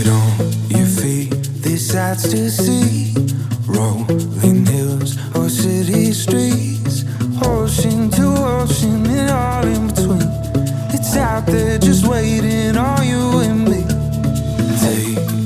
on your feet, these sights to see. Rolling hills or city streets, ocean to ocean and all in between. It's out there just waiting on you and me. Take